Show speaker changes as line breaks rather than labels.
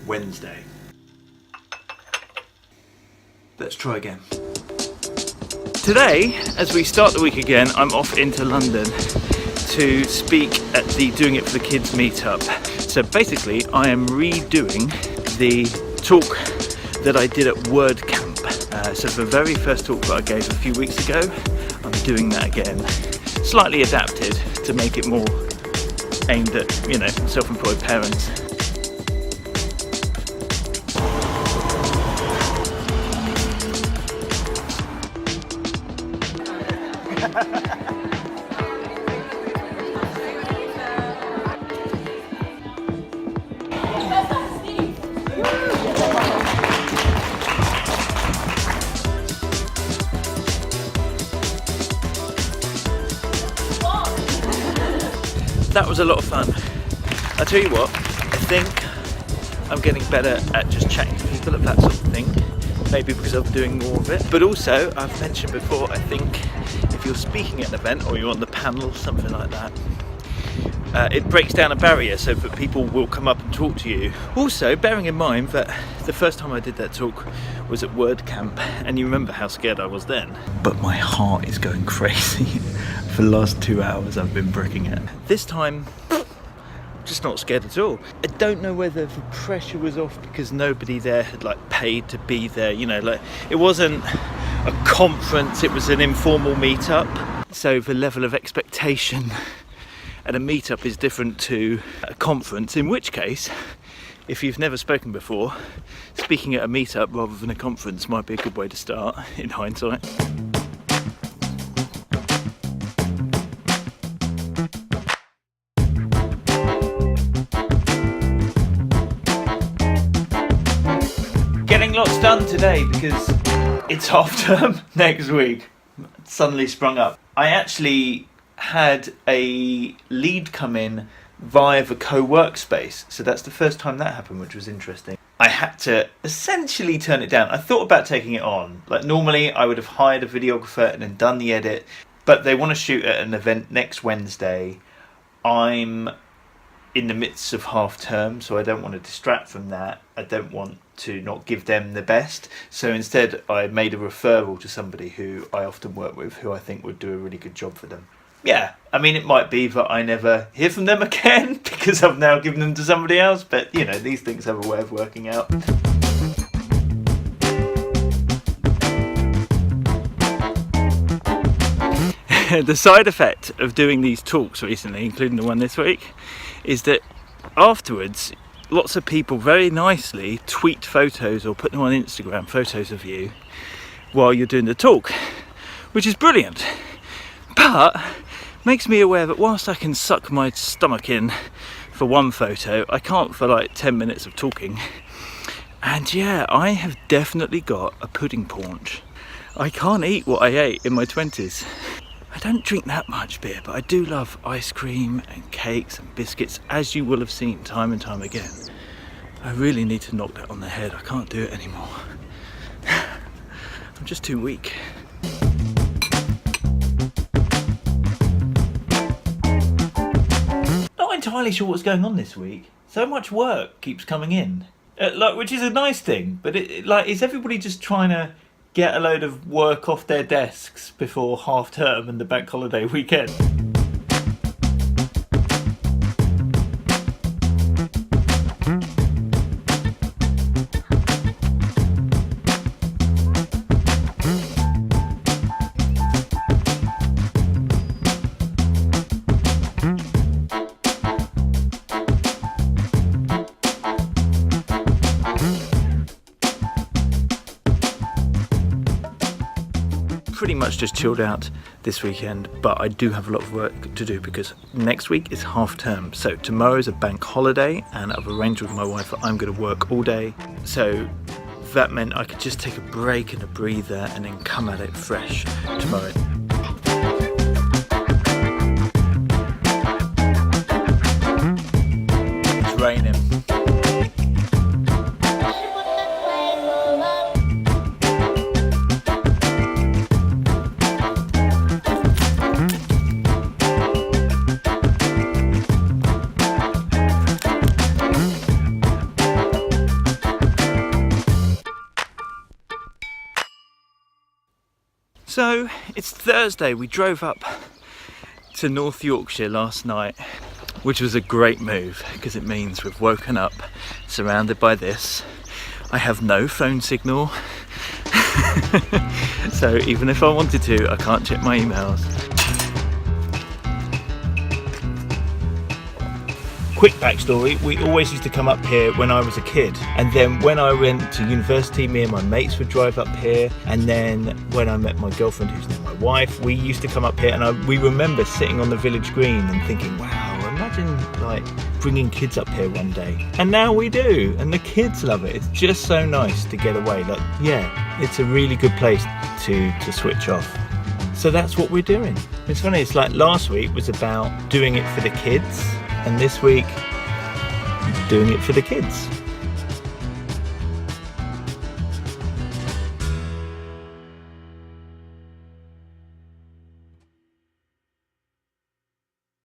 Wednesday. Let's try again. Today, as we start the week again, I'm off into London to speak at the Doing It for the Kids meetup. So basically, I am redoing the talk that I did at WordCamp. So the very first talk that I gave a few weeks ago, I'm doing that again, slightly adapted to make it more aimed at, self-employed parents. That was a lot of fun. I tell you what, I think I'm getting better at just chatting to people of that sort of thing. Maybe because I'm doing more of it. But also, I've mentioned before, I think if you're speaking at an event or you're on the panel, something like that, it breaks down a barrier so that people will come up and talk to you. Also, bearing in mind that the first time I did that talk was at WordCamp, and you remember how scared I was then. But my heart is going crazy. For the last 2 hours I've been bricking it. This time, just not scared at all. I don't know whether the pressure was off because nobody there had paid to be there. It wasn't a conference, it was an informal meetup. So the level of expectation at a meetup is different to a conference, in which case, if you've never spoken before, speaking at a meetup rather than a conference might be a good way to start, in hindsight. Getting lots done today because it's half term next week. It suddenly sprung up. I actually had a lead come in via the co-workspace, so that's the first time that happened, which was interesting. I had to essentially turn it down. I thought about taking it on. Normally I would have hired a videographer and then done the edit, but they want to shoot at an event next Wednesday. I'm in the midst of half term, so I don't want to distract from that. I don't want to not give them the best. So instead I made a referral to somebody who I often work with, who I think would do a really good job for them. Yeah, it might be that I never hear from them again because I've now given them to somebody else, but these things have a way of working out. The side effect of doing these talks recently, including the one this week, is that afterwards lots of people very nicely tweet photos or put them on Instagram, photos of you while you're doing the talk, which is brilliant, but makes me aware that whilst I can suck my stomach in for one photo, I can't for 10 minutes of talking. And yeah, I have definitely got a pudding paunch. I can't eat what I ate in my 20s. I don't drink that much beer, but I do love ice cream and cakes and biscuits, as you will have seen time and time again. I really need to knock that on the head. I can't do it anymore. I'm just too weak. Not entirely sure what's going on this week. So much work keeps coming in, which is a nice thing, but is everybody just trying to get a load of work off their desks before half term and the bank holiday weekend? Pretty much just chilled out this weekend, but I do have a lot of work to do because next week is half term. So tomorrow is a bank holiday and I've arranged with my wife that I'm going to work all day. So that meant I could just take a break and a breather and then come at it fresh tomorrow. It's raining. So it's Thursday. We drove up to North Yorkshire last night, which was a great move because it means we've woken up surrounded by this. I have no phone signal, so even if I wanted to, I can't check my emails. Quick backstory, we always used to come up here when I was a kid, and then when I went to university, me and my mates would drive up here, and then when I met my girlfriend, who's now my wife, we used to come up here, and we remember sitting on the village green and thinking, wow, imagine like bringing kids up here one day. And now we do, and the kids love it. It's just so nice to get away. Like, yeah, it's a really good place to switch off. So that's what we're doing. It's funny, it's like last week was about doing it for the kids, and this week, doing it for the kids.